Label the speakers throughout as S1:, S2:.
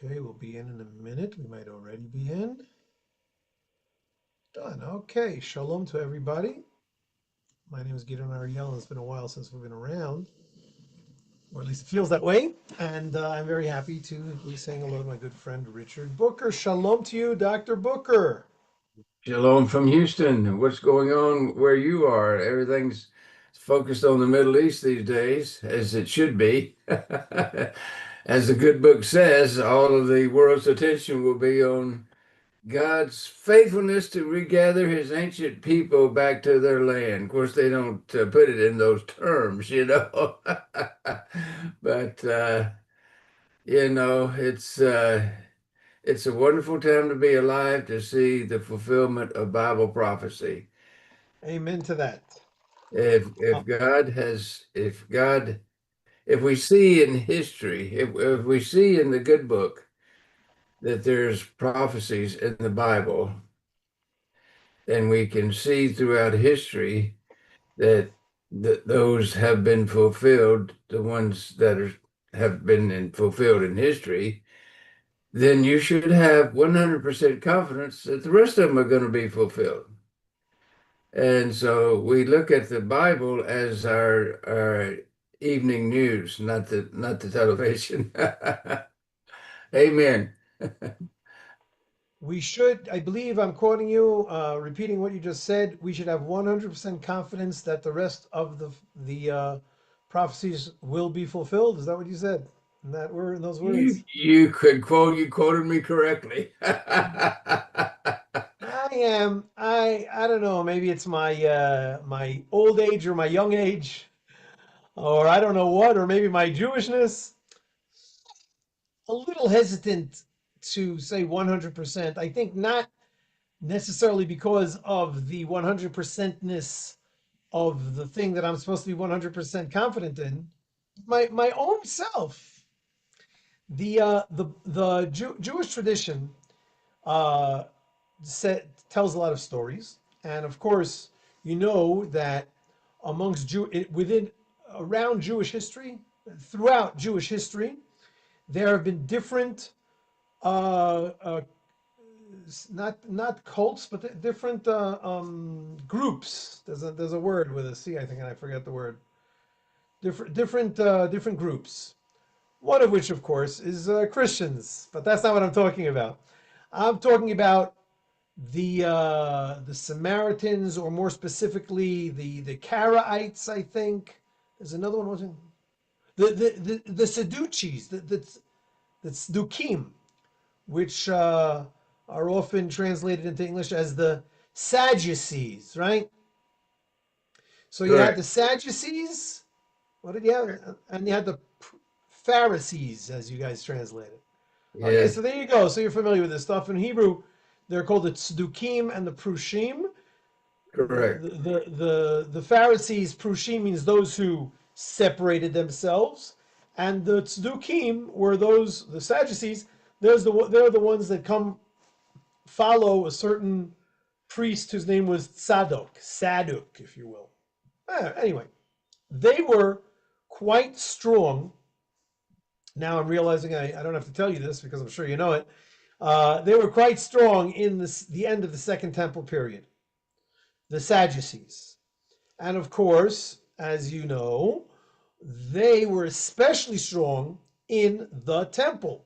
S1: Okay, we'll be in a minute. We might already be in. Done. Okay, shalom to everybody. My name is Gidon Ariel, and it's been a while since we've been around, or at least it feels that way. And I'm very happy to be saying hello to my good friend Richard Booker. Shalom to you, Dr. Booker.
S2: Shalom from Houston. What's going on where you are? Everything's focused on the Middle East these days, as it should be. As the good book says, all of the world's attention will be on God's faithfulness to regather his ancient people back to their land. Of course, they don't put it in those terms, you know. But you know, it's a wonderful time to be alive to see the fulfillment of Bible prophecy.
S1: Amen to that.
S2: If
S1: Uh,
S2: God has, if God, if we see in history, if we see in the good book that there's prophecies in the Bible, then we can see throughout history that those have been fulfilled, the ones that have been fulfilled in history, then you should have 100% confidence that the rest of them are going to be fulfilled. And so we look at the Bible as our evening news, not the television. Amen.
S1: we should, I believe I'm quoting you, repeating what you just said, we should have 100% confidence that the rest of the prophecies will be fulfilled. Is that what you said? In that word, in those words?
S2: You quoted me correctly.
S1: I don't know, maybe it's my old age or my young age, or I don't know what, or maybe my Jewishness. A little hesitant to say 100%. I think not necessarily because of the 100%ness of the thing that I'm supposed to be 100% confident in. My own self. The Jewish tradition uh, tells a lot of stories, and of course, you know that amongst within around Jewish history, throughout Jewish history, there have been different, not cults, but different groups. There's a word with a C, I think, and I forget the word. Different groups. One of which, of course, is Christians, but that's not what I'm talking about. I'm talking about the Samaritans, or more specifically, the Karaites. I think there's another one. Wasn't the Sadducees, the Tzdukim, which are often translated into English as the Sadducees, right? So you had the
S2: Correct.
S1: Sadducees. What did you have? And you had the Pharisees, as you guys translated. Okay,
S2: Yes,
S1: so there you go. So you're familiar with this stuff. In Hebrew, they're called the Tzdukim and the Prushim.
S2: correct.
S1: The Pharisees, Prushim means those who separated themselves, and the Tzdukim were the Sadducees. They're the ones that come follow a certain priest whose name was Sadok, if you will. Anyway, they were quite strong. Now I'm realizing I don't have to tell you this because I'm sure you know it. They were quite strong in the end of the Second Temple period, the Sadducees. And of course, as you know, they were especially strong in the temple.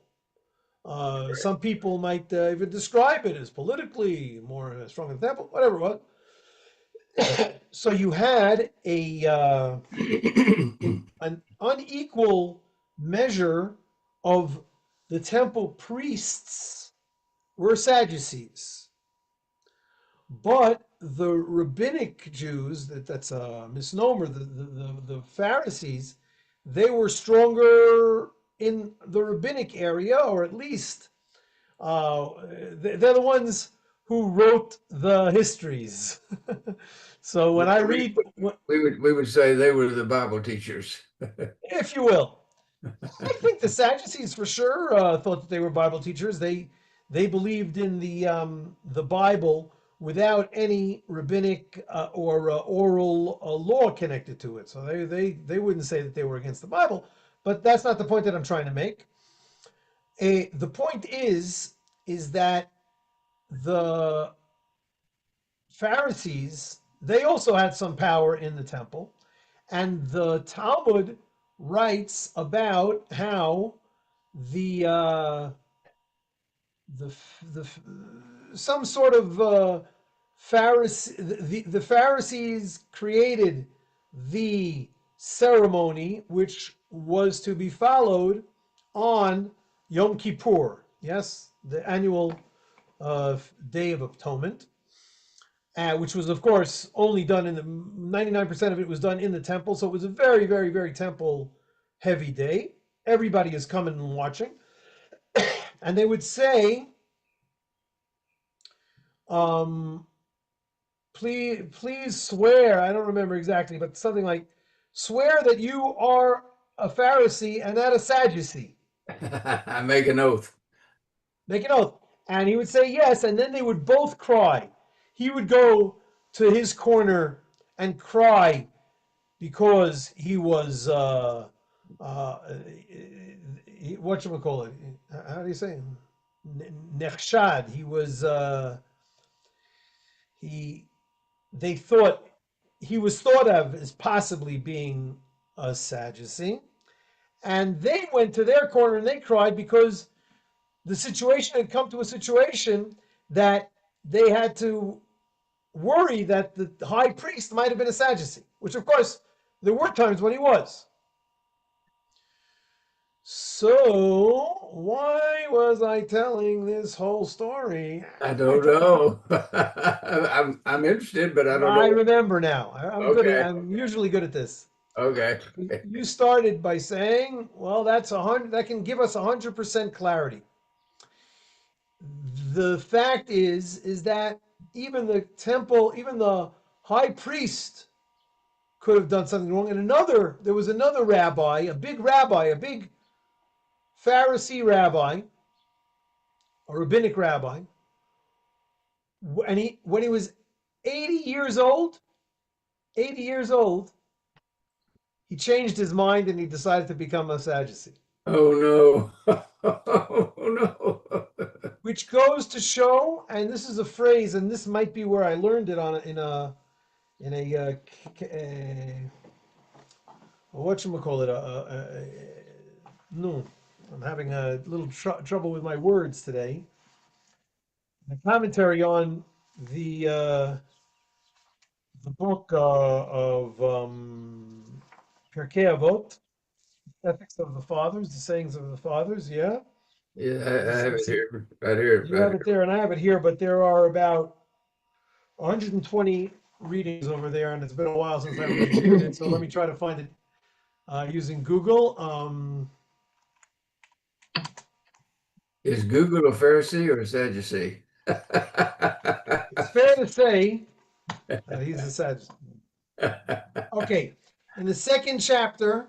S1: Some people might even describe it as politically more strong in the temple, whatever it was. So you had an unequal measure of the temple priests were Sadducees, but the rabbinic Jews, that's a misnomer, the Pharisees, they were stronger in the rabbinic area, or at least they're the ones who wrote the histories. So when I read,
S2: We would say they were the Bible teachers.
S1: if you will, I think the Sadducees for sure thought that they were Bible teachers. They believed in the Bible without any rabbinic or oral law connected to it. So they wouldn't say that they were against the Bible. But that's not the point that I'm trying to make. The point is that the Pharisees, they also had some power in the temple, and the Talmud writes about how the the the some sort of Pharisee the Pharisees created the ceremony which was to be followed on Yom Kippur. Yes, the annual Day of Atonement, which was, of course, only done in the 99% of it was done in the temple. So it was a very, very, very temple heavy day. Everybody is coming and watching. And they would say, um, please swear. I don't remember exactly, but something like, swear that you are a Pharisee and not a Sadducee.
S2: I make an oath.
S1: Make an oath. And he would say yes, and then they would both cry. He would go to his corner and cry because he was uh, what you call it? How do you say? Nechshad. He was he. They thought he was thought of as possibly being a Sadducee, and they went to their corner and they cried because the situation had come to a situation that they had to worry that the high priest might have been a Sadducee, which of course there were times when he was. So, why was I telling this whole story?
S2: I don't know. I'm interested, but I don't
S1: I
S2: know.
S1: remember now. I'm good at,
S2: Okay.
S1: I'm usually good at this.
S2: Okay.
S1: You started by saying, well, that's 100, that can give us 100% clarity. The fact is that even the temple, even the high priest could have done something wrong. And there was another rabbi, a big Pharisee rabbi, a rabbinic rabbi, and when he was 80 years old, 80 years old, he changed his mind and he decided to become a Sadducee.
S2: Oh no. Oh no.
S1: Which goes to show, and this is a phrase, and this might be where I learned it in a what you call it no, I'm having a little trouble with my words today. The commentary on the book of Pirkei Avot, Ethics of the Fathers, the Sayings of the Fathers. Yeah,
S2: Yeah, I have it
S1: it's
S2: here. Right here.
S1: you
S2: Right
S1: have it there, and I have it here, but there are about 120 readings over there, and it's been a while since I reviewed it. So let
S2: here.
S1: me try to find it using Google.
S2: Is Google a Pharisee or a Sadducee?
S1: It's fair to say that he's a Sadducee. Okay, in the second chapter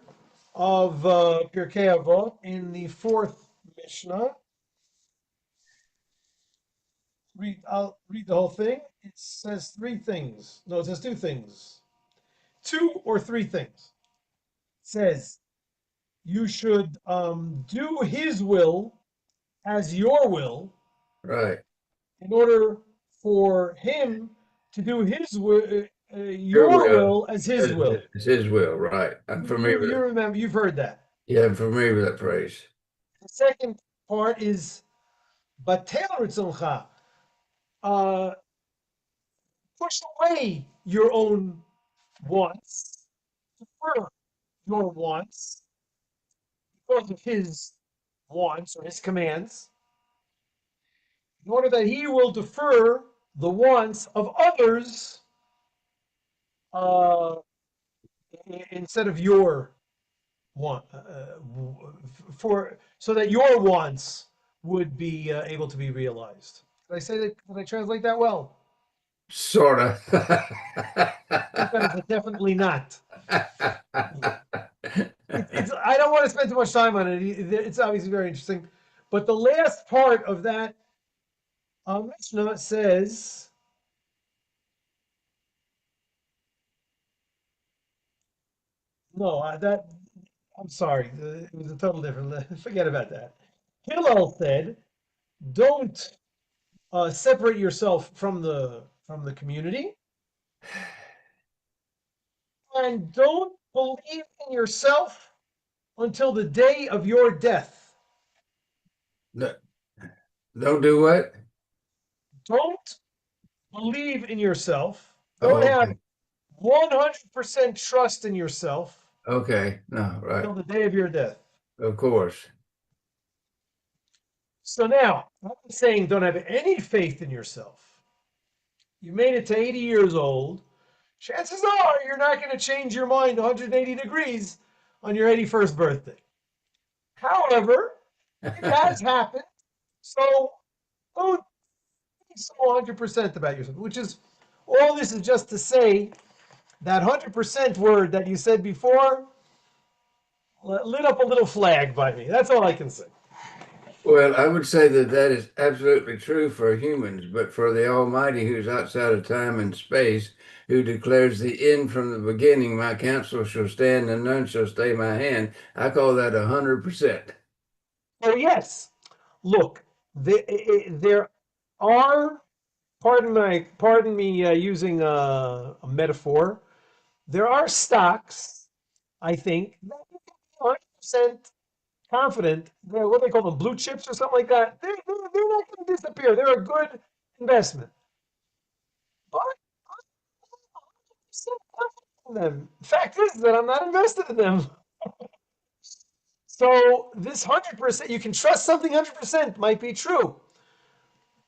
S1: of Pirkei Avot, in the fourth Mishnah, I'll read the whole thing. It says three things. No, it says two things. Two or three things. It says you should do his will as your will
S2: Right.
S1: in order for him to do
S2: Your
S1: your
S2: will.
S1: will as his will.
S2: It's his will, right. I'm familiar with
S1: You
S2: it.
S1: remember, you've heard that.
S2: Yeah, I'm familiar with that phrase.
S1: The second part is batel ritzoncha. Uh, push away your own wants, defer your wants because of his wants or his commands, in order that he will defer the wants of others uh, instead of your want, for so that your wants would be able to be realized. Did I say that? Did I translate that well?
S2: Sort of.
S1: Sometimes, but definitely not. It's. I don't want to spend too much time on it. It's obviously very interesting, but the last part of that Mishnah says, no, that I'm sorry, it was a total different. Forget about that. Hillel said, don't separate yourself from the community, and don't believe in yourself until the day of your death.
S2: No, don't do what?
S1: Don't believe in yourself. Don't
S2: Oh,
S1: have
S2: okay.
S1: 100% trust in yourself
S2: Okay. No, right.
S1: until the day of your death.
S2: Of course.
S1: So now, I'm not saying don't have any faith in yourself. You made it to 80 years old. Chances are you're not going to change your mind 180 degrees on your 81st birthday. However, it has happened. So don't be so 100% about yourself, which is all this is just to say that 100% word that you said before lit up a little flag by me. That's all I can say.
S2: Well, I would say that that is absolutely true for humans, but for the Almighty who's outside of time and space, who declares the end from the beginning, my counsel shall stand and none shall stay my hand, I call that 100%.
S1: Oh, yes. Look, there are, pardon me using a metaphor, there are stocks, I think, that you can be 100% confident, what they call them, blue chips or something like that. They're not going to disappear. They're a good investment. But I'm not 100% confident in them. The fact is that I'm not invested in them. So this 100%, you can trust something 100% might be true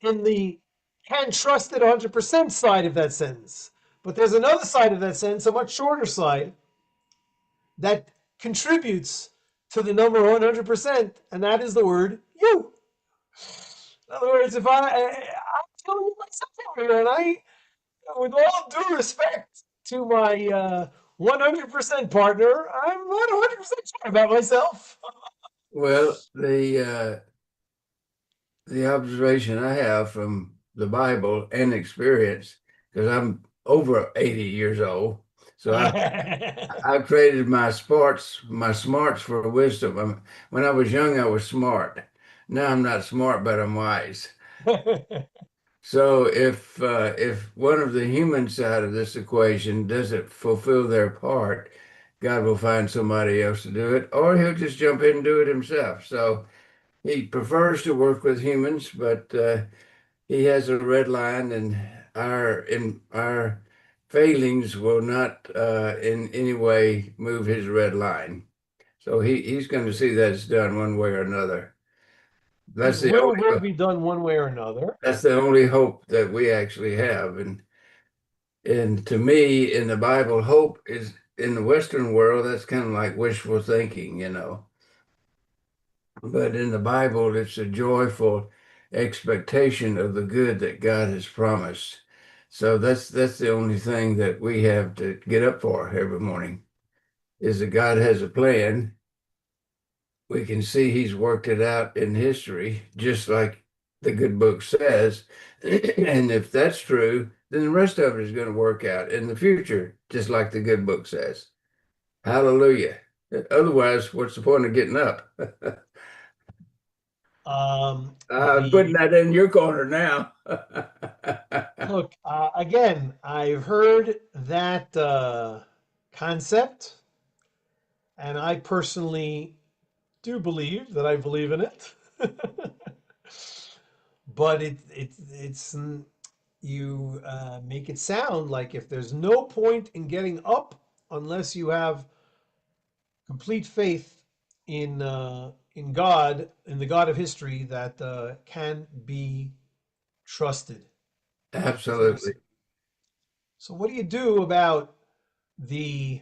S1: in the can trust it 100% side of that sentence. But there's another side of that sentence, a much shorter side, that contributes to the number 100%, and that is the word you. In other words, if I'm telling you myself over here, and with all due respect to my 100% partner, I'm not 100% sure about myself.
S2: Well, the observation I have from the Bible and experience, because I'm over 80 years old, so I traded my smarts for wisdom. When I was young, I was smart. Now I'm not smart, but I'm wise. So if one of the human side of this equation doesn't fulfill their part, God will find somebody else to do it, or he'll just jump in and do it himself. So he prefers to work with humans, but he has a red line, and our failings will not in any way move his red line. So he's going to see that it's done one way or another. That's
S1: His
S2: the
S1: will
S2: only
S1: be done one way or another.
S2: that's the only hope that we actually have. And to me, in the Bible, hope is in the Western world, that's kind of like wishful thinking. But in the Bible, it's a joyful expectation of the good that God has promised. So that's the only thing that we have to get up for every morning is that God has a plan. We can see he's worked it out in history, just like the good book says. And if that's true, then the rest of it is going to work out in the future, just like the good book says. Hallelujah. Otherwise, what's the point of getting up? I'm putting
S1: The
S2: that in your corner now.
S1: Look, again, I've heard that concept, and I personally do believe that I believe in it. But it's you make it sound like if there's no point in getting up unless you have complete faith in God, in the God of history that can be trusted. That's what you
S2: Absolutely.
S1: say. So what do you do about the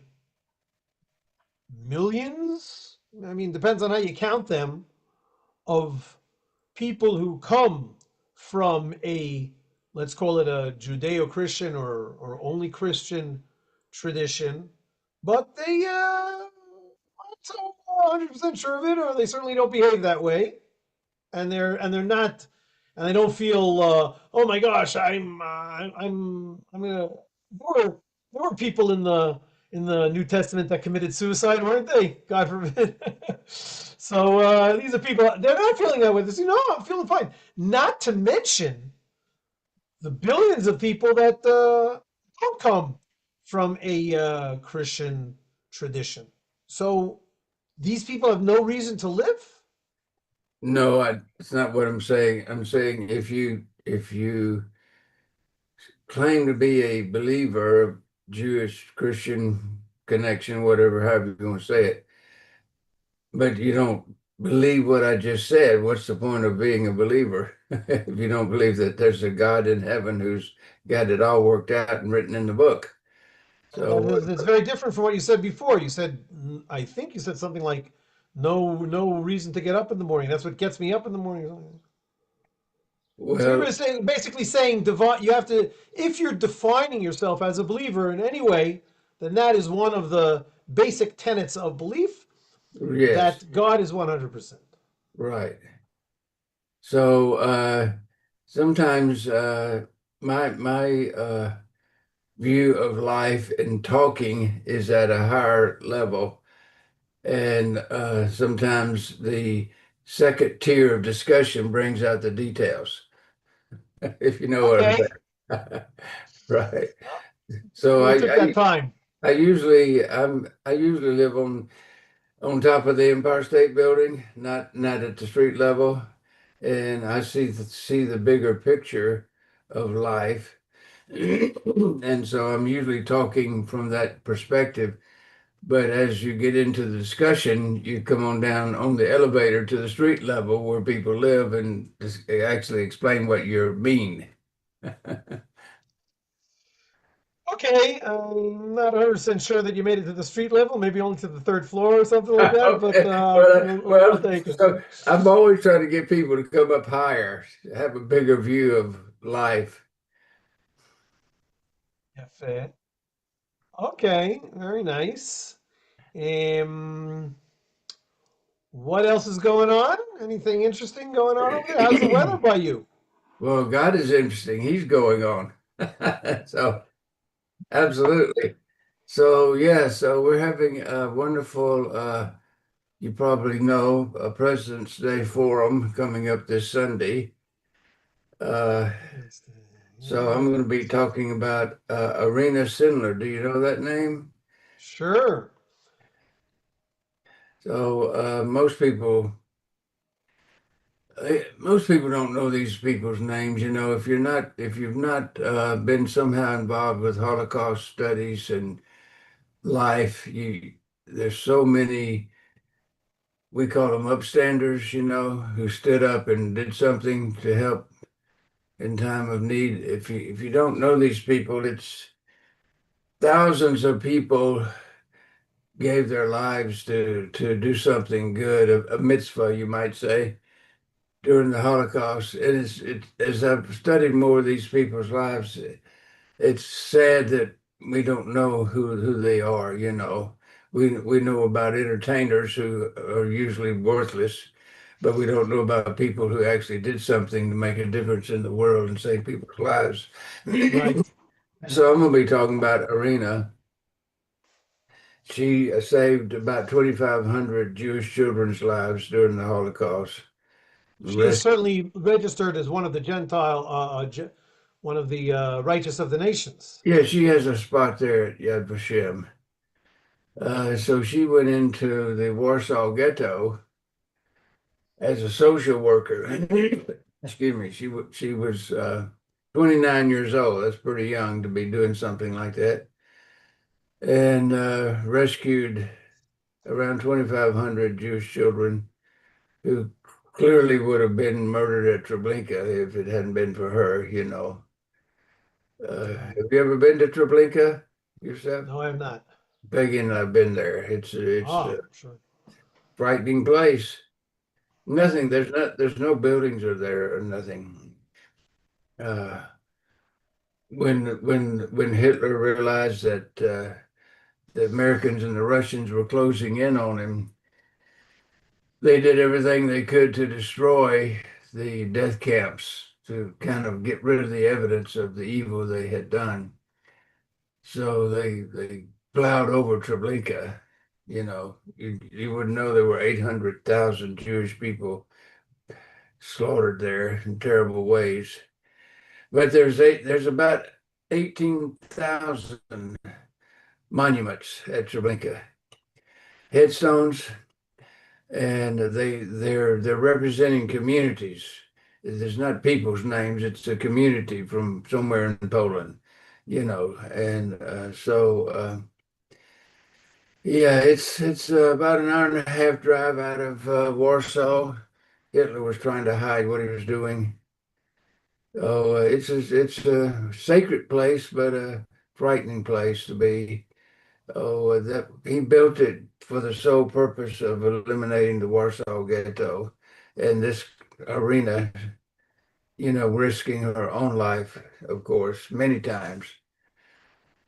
S1: millions? I mean, depends on how you count them, of people who come from a, let's call it a Judeo-Christian or only Christian tradition, but they aren't so 100% sure of it, or they certainly don't behave that way, and they're not, and they don't feel, oh my gosh, I'm gonna. There were people in the in the New Testament that committed suicide, weren't they? God forbid. So these are people, they're not feeling that way. They say, no, I'm feeling fine. Not to mention the billions of people that don't come from a Christian tradition. So these people have no reason to live.
S2: No, it's not what I'm saying. I'm saying if you claim to be a believer of Jewish Christian connection, whatever, however you want to say it, but you don't believe what I just said, what's the point of being a believer if you don't believe that there's a God in heaven who's got it all worked out and written in the book?
S1: That
S2: So,
S1: is, it's very different from what you said before. You said, I think you said something like, no reason to get up in the morning. That's what gets me up in the morning. So you're
S2: well,
S1: basically saying you have to, if you're defining yourself as a believer in any way, then that is one of the basic tenets of belief
S2: yes,
S1: that God is 100%.
S2: right. So sometimes my view of life and talking is at a higher level. And sometimes the second tier of discussion brings out the details, if you know what I'm
S1: Okay.
S2: saying. Right.
S1: I
S2: So
S1: really took that time.
S2: I usually live on top of the Empire State Building, not at the street level, and I see the bigger picture of life. And so I'm usually talking from that perspective. But as you get into the discussion, you come on down on the elevator to the street level where people live and actually explain what you mean.
S1: Okay, I'm not 100% sure that you made it to the street level, maybe only to the third floor or something like that, but
S2: Okay. Well,
S1: we'll take it.
S2: so I'm always trying to get people to come up higher, have a bigger view of life.
S1: Yeah, fair. Okay, very nice. Um, what else is going on? Anything interesting going on over there? How's the weather by you?
S2: Well, God is interesting. He's going on. So absolutely. So yeah, so we're having a wonderful you probably know a President's Day forum coming up this Sunday. Uh, so I'm going to be talking about Arena Sindler. Do you know that name?
S1: Sure.
S2: So most people don't know these people's names. You know, if you've not been somehow involved with Holocaust studies and life, there's so many. We call them upstanders, you know, who stood up and did something to help in time of need. If you don't know these people, it's thousands of people gave their lives to do something good, a mitzvah, you might say, during the Holocaust. And as I've studied more of these people's lives, it's sad that we don't know who they are, you know. We know about entertainers who are usually worthless, but we don't know about people who actually did something to make a difference in the world and save people's lives.
S1: Right.
S2: So I'm going to be talking about Arena. She saved about 2,500 Jewish children's lives during the Holocaust. The
S1: She is
S2: rest,
S1: certainly registered as one of the Gentile, one of the righteous of the nations.
S2: yeah, she has a spot there at Yad Vashem. So she went into the Warsaw Ghetto as a social worker. Excuse me. She was 29 years old. That's pretty young to be doing something like that, and rescued around 2,500 Jewish children who clearly would have been murdered at Treblinka if it hadn't been for her, you know.
S1: Right.
S2: Have you ever been to Treblinka yourself?
S1: No, I have not.
S2: Peggy and I've been there. It's a
S1: Ah, sure.
S2: frightening place. Nothing.
S1: Mm.
S2: There's no buildings are there or nothing. Uh, when Hitler realized that the Americans and the Russians were closing in on him, they did everything they could to destroy the death camps to kind of get rid of the evidence of the evil they had done. So they plowed over Treblinka, you wouldn't know there were 800,000 Jewish people slaughtered there in terrible ways. But there's about 18,000 monuments at Treblinka, headstones, and they're representing communities. There's not people's names; it's a community from somewhere in Poland, and yeah, it's about an hour and a half drive out of Warsaw. Hitler was trying to hide what he was doing. Oh, it's a sacred place, but a frightening place to be. Oh, that he built it for the sole purpose of eliminating the Warsaw Ghetto, and this arena, risking her own life, of course, many times,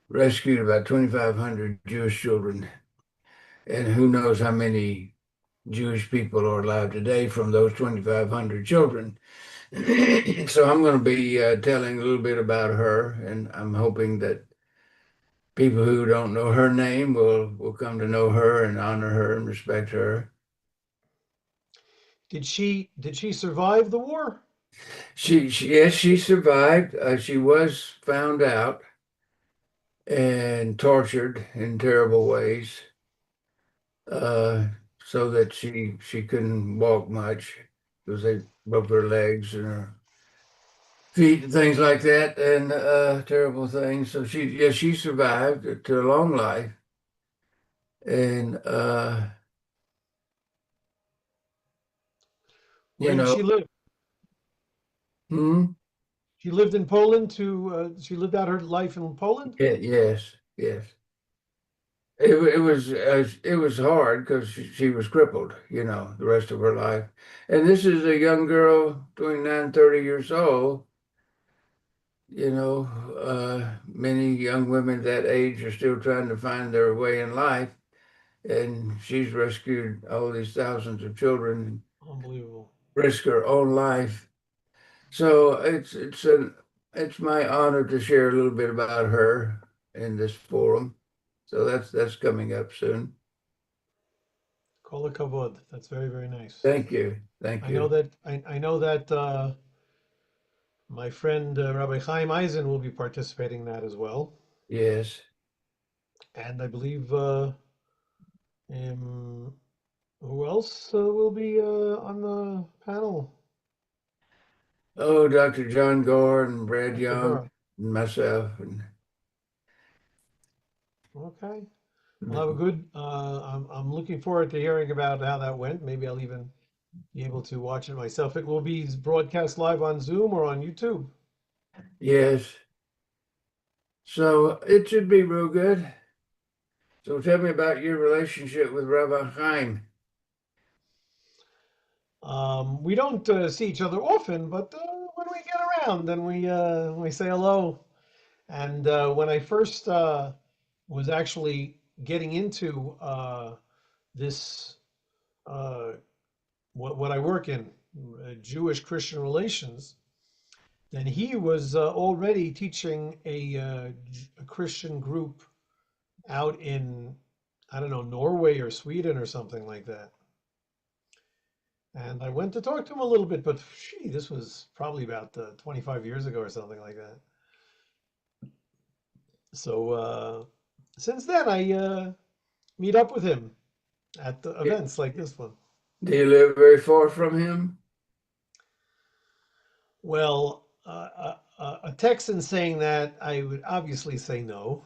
S2: rescued about 2,500 Jewish children, and who knows how many Jewish people are alive today from those 2,500 children. So I'm going to be telling a little bit about her, and I'm hoping that people who don't know her name will come to know her and honor her and respect her.
S1: Did she survive the war?
S2: Yes, she survived. She was found out and tortured in terrible ways, uh, so that she couldn't walk much because they broke her legs and her feet and things like that, and terrible things. So she survived to a long life, and you
S1: Where did
S2: know,
S1: she live?
S2: hmm?
S1: She lived in Poland she lived out her life in Poland?
S2: Yeah, yes, yes. It was hard because she was crippled, the rest of her life. And this is a young girl, 29, 30 years old. Many young women that age are still trying to find their way in life, and she's rescued all these thousands of children,
S1: Unbelievable.
S2: risk her own life. So it's my honor to share a little bit about her in this forum. So that's coming up soon.
S1: Kol hakavod. That's very, very nice.
S2: Thank you. Thank
S1: I know
S2: you.
S1: that I know that my friend Rabbi Chaim Eisen will be participating in that as well.
S2: Yes.
S1: And I believe um, who else will be on the panel?
S2: Oh, Dr. John Gore and Brad
S1: Dr.
S2: Young
S1: Gar.
S2: and myself and
S1: Okay. Well, have a good. I'm looking forward to hearing about how that went. Maybe I'll even be able to watch it myself. It will be broadcast live on Zoom or on YouTube.
S2: yes. So it should be real good. So tell me about your relationship with Rabbi Chaim.
S1: We don't see each other often, but when we get around, then we say hello. And when I first was actually getting into this, uh, what I work in, Jewish Christian relations, then he was already teaching a Christian group out in, I don't know, Norway or Sweden or something like that. And I went to talk to him a little bit, but gee, this was probably about 25 years ago or something like that. So since then, I meet up with him at the events like this one.
S2: Do you live very far from him?
S1: Well, a Texan saying that, I would obviously say no.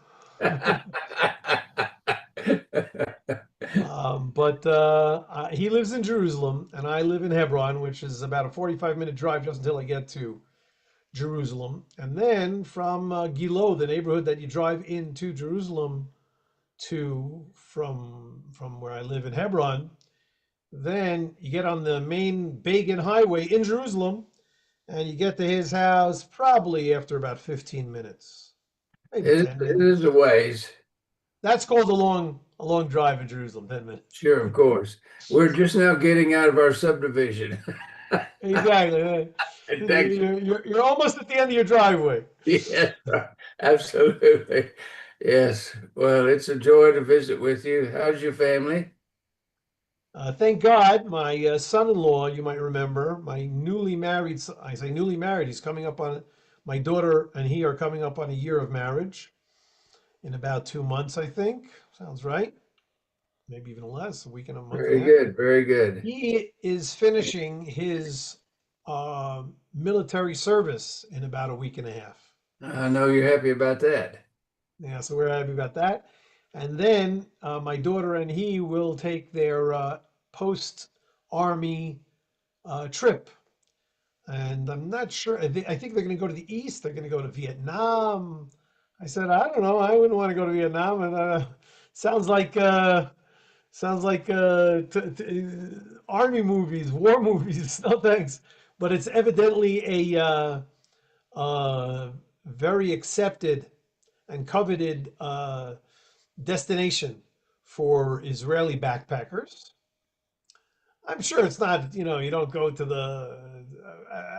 S1: But he lives in Jerusalem, and I live in Hebron, which is about a 45-minute drive just until I get to Jerusalem. And then from Gilo, the neighborhood that you drive into Jerusalem to from where I live in Hebron, then you get on the main Begun Highway in Jerusalem, and you get to his house probably after about 15 minutes, maybe
S2: It,
S1: 10
S2: it is a
S1: minutes.
S2: ways.
S1: That's called a long drive in Jerusalem, 10 minutes.
S2: Sure, of course. We're just now getting out of our subdivision
S1: Exactly.
S2: in Texas.
S1: You're almost at the end of your driveway.
S2: Yes, absolutely. Yes. Well, it's a joy to visit with you. How's your family?
S1: Thank God, my son-in-law, you might remember, my newly married, I say newly married, he's coming up on, my daughter and he are coming up on a year of marriage in about 2 months, I think. Sounds right. Maybe even less, a week and a month and a
S2: Very
S1: half.
S2: good. Very good.
S1: He is finishing his military service in about a week and a half.
S2: I know you're happy about that.
S1: Yeah, so we're happy about that. And then my daughter and he will take their post-army trip. And I'm not sure. I think they're going to go to the east. They're going to go to Vietnam. I said, I don't know. I wouldn't want to go to Vietnam. And sounds like army movies, war movies. No thanks. But it's evidently a very accepted and coveted destination for Israeli backpackers. I'm sure it's not, you don't go to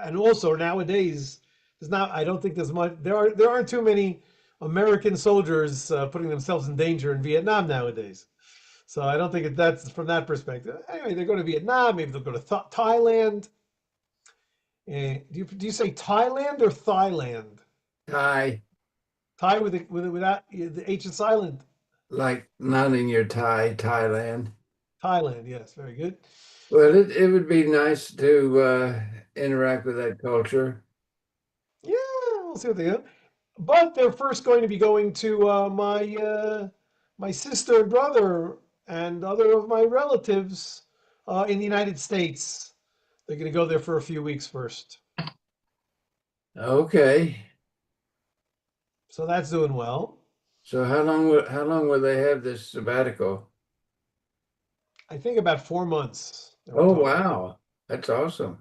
S1: and also nowadays, there's not, I don't think there's much, there aren't too many American soldiers putting themselves in danger in Vietnam nowadays. So I don't think that's from that perspective. Anyway, they go to Vietnam, maybe they'll go to Thailand. Do you say Thailand or Thailand?
S2: Tie,
S1: Thai without the H is silent.
S2: like not in your tie, Thailand.
S1: Thailand, yes, very good.
S2: Well, it would be nice to interact with that culture.
S1: Yeah, we'll see what they do. But they're first going to be going to my sister and brother and other of my relatives in the United States. They're going to go there for a few weeks first.
S2: Okay.
S1: So that's doing well.
S2: So how long will they have this sabbatical?
S1: I think about 4 months that we're
S2: Oh,
S1: talking about.
S2: wow. That's awesome.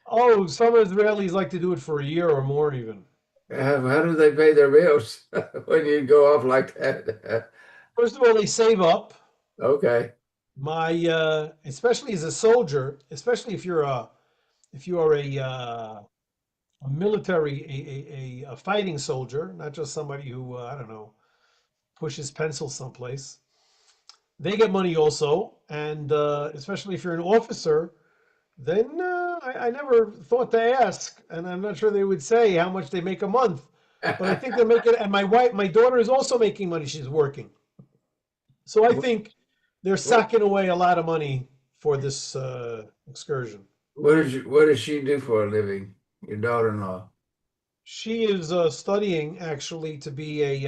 S1: Oh, some Israelis like to do it for a year or more even.
S2: How do they pay their bills when you go off like that?
S1: First of all, they save up.
S2: Okay.
S1: Especially as a soldier, especially if you are a military, a fighting soldier, not just somebody who I don't know pushes pencils someplace. They get money also, and especially if you're an officer, then I never thought to ask, and I'm not sure they would say how much they make a month, but I think they're making. And my daughter is also making money. She's working, so I think they're
S2: What,
S1: sacking away a lot of money for this excursion.
S2: what does she do for a living? Your daughter-in-law.
S1: She is studying actually to be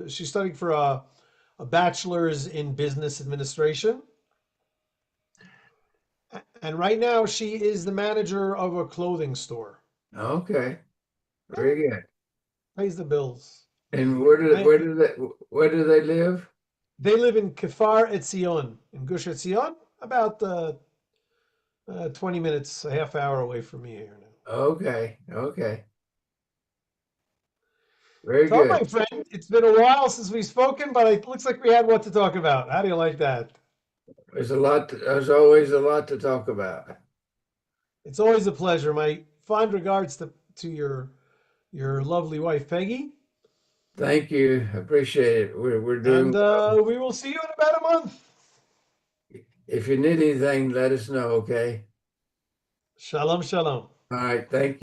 S1: she's studying for a bachelor's in business administration. And right now she is the manager of a clothing store.
S2: Okay.
S1: Yeah,
S2: Very good.
S1: pays the bills.
S2: And
S1: And
S2: where do they live?
S1: they live in Kfar Etzion, in Gush Etzion, about 20 minutes, a half hour away from me here now.
S2: Okay. Okay. Very
S1: So, my
S2: good.
S1: friend, it's been a while since we've spoken, but it looks like we had what to talk about. How do you like that?
S2: There's always a lot to talk about.
S1: It's always a pleasure. My fond regards to your lovely wife Peggy,
S2: Thank you. Appreciate it. We're
S1: and
S2: doing well.
S1: we will see you in about a month.
S2: If you need anything, let us know, okay?
S1: Shalom, shalom.
S2: All right. Thank you.